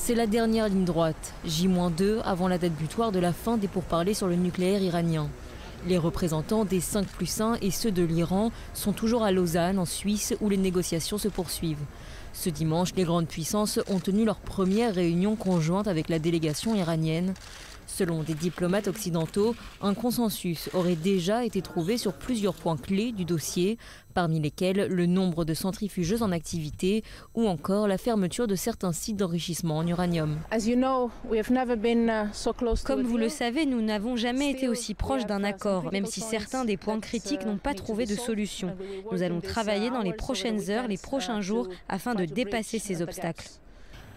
C'est la dernière ligne droite, J-2 avant la date butoir de la fin des pourparlers sur le nucléaire iranien. Les représentants des 5+1 et ceux de l'Iran sont toujours à Lausanne, en Suisse, où les négociations se poursuivent. Ce dimanche, les grandes puissances ont tenu leur première réunion conjointe avec la délégation iranienne. Selon des diplomates occidentaux, un consensus aurait déjà été trouvé sur plusieurs points clés du dossier, parmi lesquels le nombre de centrifugeuses en activité ou encore la fermeture de certains sites d'enrichissement en uranium. Comme vous le savez, nous n'avons jamais été aussi proches d'un accord, même si certains des points critiques n'ont pas trouvé de solution. Nous allons travailler dans les prochaines heures, les prochains jours, afin de dépasser ces obstacles.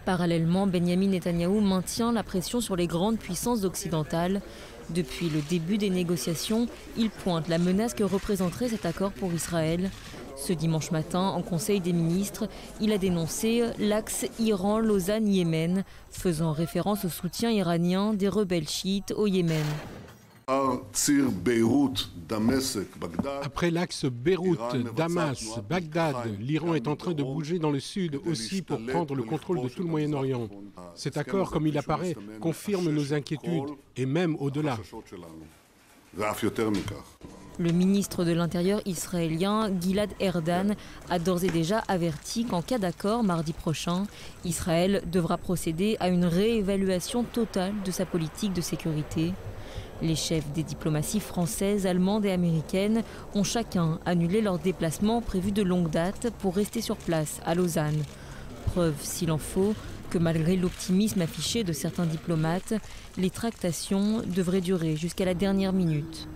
Parallèlement, Benyamin Netanyahou maintient la pression sur les grandes puissances occidentales. Depuis le début des négociations, il pointe la menace que représenterait cet accord pour Israël. Ce dimanche matin, en Conseil des ministres, il a dénoncé l'axe Iran-Lausanne-Yémen, faisant référence au soutien iranien des rebelles chiites au Yémen. Après l'axe Beyrouth-Damas-Bagdad, l'Iran est en train de bouger dans le sud aussi pour prendre le contrôle de tout le Moyen-Orient. Cet accord, comme il apparaît, confirme nos inquiétudes, et même au-delà. Le ministre de l'Intérieur israélien, Gilad Erdan, a d'ores et déjà averti qu'en cas d'accord mardi prochain, Israël devra procéder à une réévaluation totale de sa politique de sécurité. Les chefs des diplomaties françaises, allemandes et américaines ont chacun annulé leurs déplacements prévus de longue date pour rester sur place à Lausanne. Preuve, s'il en faut, que malgré l'optimisme affiché de certains diplomates, les tractations devraient durer jusqu'à la dernière minute.